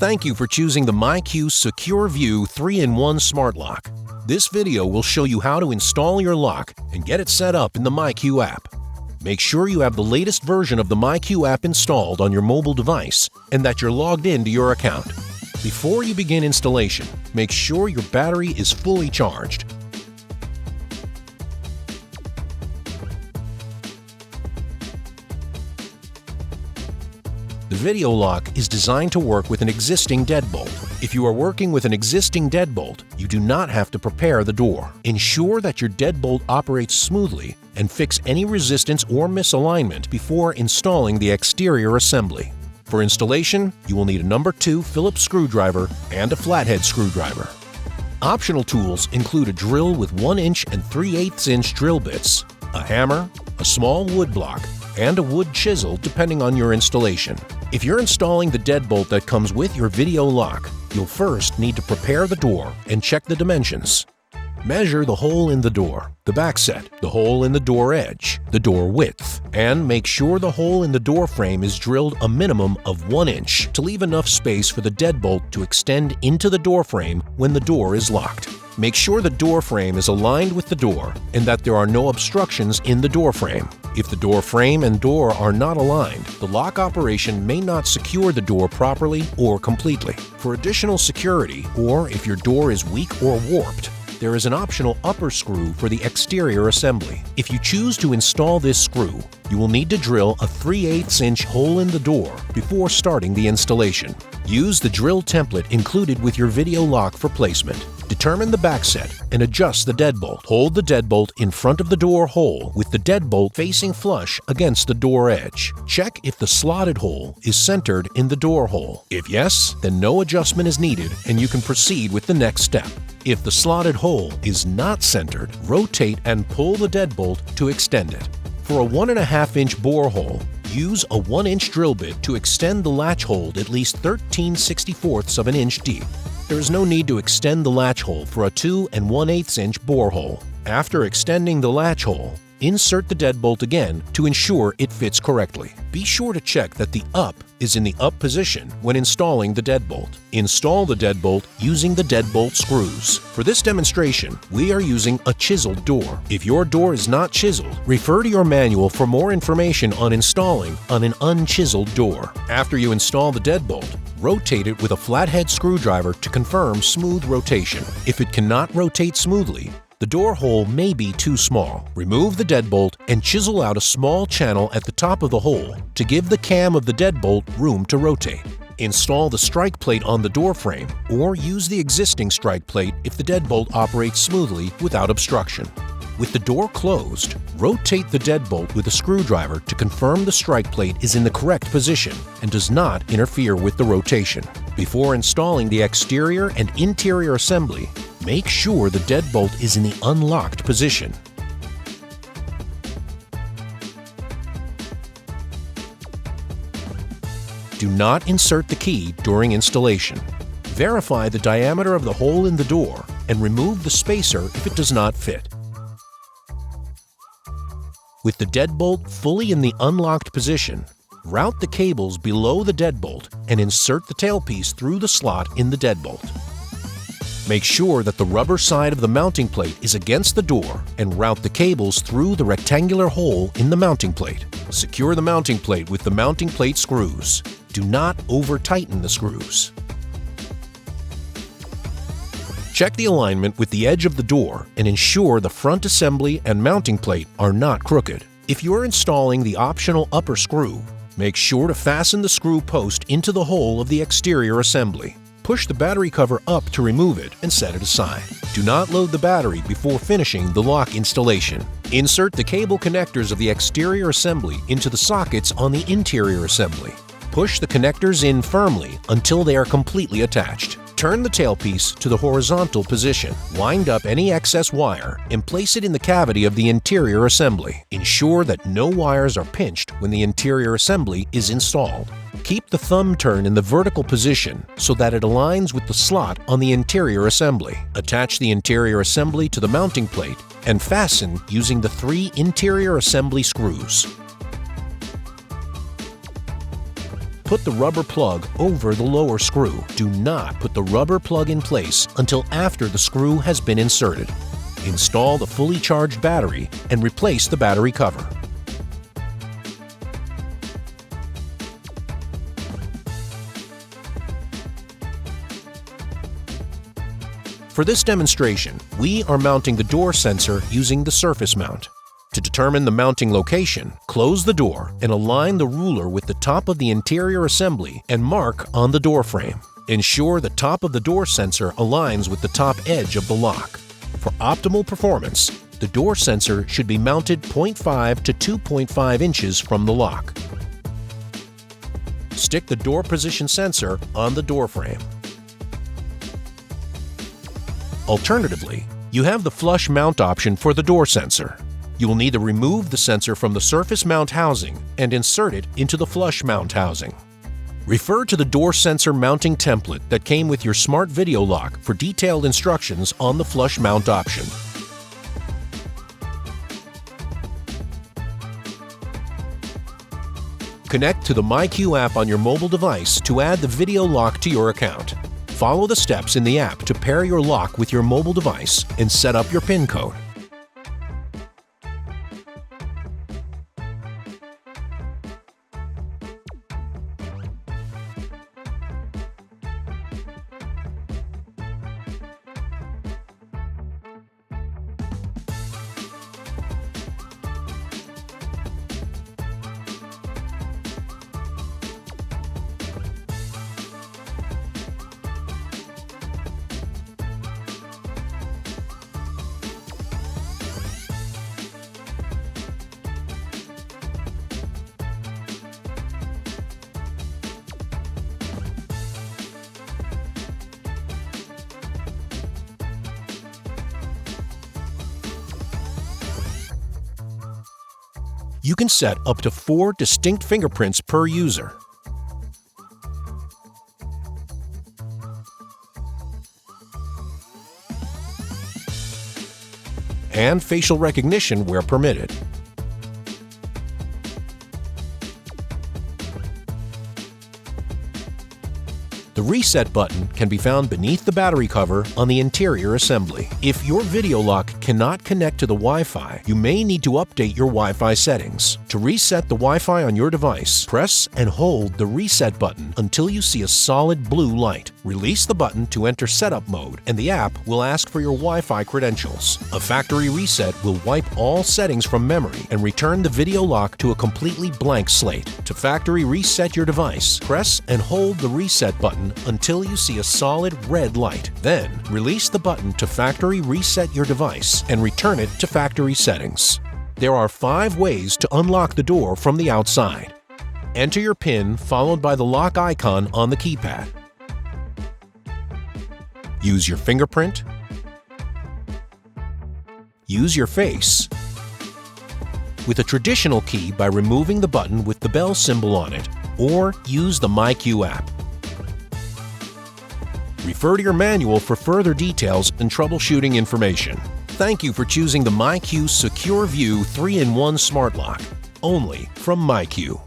Thank you for choosing the myQ Secure View 3-in-1 Smart Lock. This video will show you how to install your lock and get it set up in the myQ app. Make sure you have the latest version of the myQ app installed on your mobile device and that you're logged into your account. Before you begin installation, make sure your battery is fully charged. The video lock is designed to work with an existing deadbolt. If you are working with an existing deadbolt, you do not have to prepare the door. Ensure that your deadbolt operates smoothly and fix any resistance or misalignment before installing the exterior assembly. For installation, you will need a number 2 Phillips screwdriver and a flathead screwdriver. Optional tools include a drill with 1-inch and 3/8 inch drill bits, a hammer, a small wood block, and a wood chisel depending on your installation. If you're installing the deadbolt that comes with your video lock, you'll first need to prepare the door and check the dimensions. Measure the hole in the door, the backset, the hole in the door edge, the door width, and make sure the hole in the door frame is drilled a minimum of 1 inch to leave enough space for the deadbolt to extend into the door frame when the door is locked. Make sure the door frame is aligned with the door and that there are no obstructions in the door frame. If the door frame and door are not aligned, the lock operation may not secure the door properly or completely. For additional security, or if your door is weak or warped, there is an optional upper screw for the exterior assembly. If you choose to install this screw, you will need to drill a 3/8 inch hole in the door before starting the installation. Use the drill template included with your video lock for placement. Determine the backset and adjust the deadbolt. Hold the deadbolt in front of the door hole with the deadbolt facing flush against the door edge. Check if the slotted hole is centered in the door hole. If yes, then no adjustment is needed and you can proceed with the next step. If the slotted hole is not centered, rotate and pull the deadbolt to extend it. For a 1.5 inch bore hole, use a 1-inch drill bit to extend the latch hole at least 13/64 of an inch deep. There is no need to extend the latch hole for a 2 1/8 inch bore hole. After extending the latch hole, insert the deadbolt again to ensure it fits correctly. Be sure to check that the up is in the up position when installing the deadbolt. Install the deadbolt using the deadbolt screws. For this demonstration, we are using a chiseled door. If your door is not chiseled, refer to your manual for more information on installing on an unchiseled door. After you install the deadbolt, rotate it with a flathead screwdriver to confirm smooth rotation. If it cannot rotate smoothly, the door hole may be too small. Remove the deadbolt and chisel out a small channel at the top of the hole to give the cam of the deadbolt room to rotate. Install the strike plate on the door frame or use the existing strike plate if the deadbolt operates smoothly without obstruction. With the door closed, rotate the deadbolt with a screwdriver to confirm the strike plate is in the correct position and does not interfere with the rotation. Before installing the exterior and interior assembly, make sure the deadbolt is in the unlocked position. Do not insert the key during installation. Verify the diameter of the hole in the door and remove the spacer if it does not fit. With the deadbolt fully in the unlocked position, route the cables below the deadbolt and insert the tailpiece through the slot in the deadbolt. Make sure that the rubber side of the mounting plate is against the door and route the cables through the rectangular hole in the mounting plate. Secure the mounting plate with the mounting plate screws. Do not over-tighten the screws. Check the alignment with the edge of the door and ensure the front assembly and mounting plate are not crooked. If you're installing the optional upper screw, make sure to fasten the screw post into the hole of the exterior assembly. Push the battery cover up to remove it and set it aside. Do not load the battery before finishing the lock installation. Insert the cable connectors of the exterior assembly into the sockets on the interior assembly. Push the connectors in firmly until they are completely attached. Turn the tailpiece to the horizontal position. Wind up any excess wire and place it in the cavity of the interior assembly. Ensure that no wires are pinched when the interior assembly is installed. Keep the thumb turn in the vertical position so that it aligns with the slot on the interior assembly. Attach the interior assembly to the mounting plate and fasten using the 3 interior assembly screws. Put the rubber plug over the lower screw. Do not put the rubber plug in place until after the screw has been inserted. Install the fully charged battery and replace the battery cover. For this demonstration, we are mounting the door sensor using the surface mount. To determine the mounting location, close the door and align the ruler with the top of the interior assembly and mark on the door frame. Ensure the top of the door sensor aligns with the top edge of the lock. For optimal performance, the door sensor should be mounted 0.5 to 2.5 inches from the lock. Stick the door position sensor on the door frame. Alternatively, you have the flush mount option for the door sensor. You will need to remove the sensor from the surface mount housing and insert it into the flush mount housing. Refer to the door sensor mounting template that came with your smart video lock for detailed instructions on the flush mount option. Connect to the myQ app on your mobile device to add the video lock to your account. Follow the steps in the app to pair your lock with your mobile device and set up your PIN code. You can set up to 4 distinct fingerprints per user. And facial recognition where permitted. The reset button can be found beneath the battery cover on the interior assembly. If your video lock cannot connect to the Wi-Fi, you may need to update your Wi-Fi settings. To reset the Wi-Fi on your device, press and hold the reset button until you see a solid blue light. Release the button to enter setup mode, and the app will ask for your Wi-Fi credentials. A factory reset will wipe all settings from memory and return the video lock to a completely blank slate. To factory reset your device, press and hold the reset button until you see a solid red light. Then, release the button to factory reset your device and return it to factory settings. There are 5 ways to unlock the door from the outside. Enter your PIN followed by the lock icon on the keypad. Use your fingerprint. Use your face. With a traditional key by removing the button with the bell symbol on it, or use the myQ app. Refer to your manual for further details and troubleshooting information. Thank you for choosing the myQ Secure View 3-in-1 Smart Lock, only from myQ.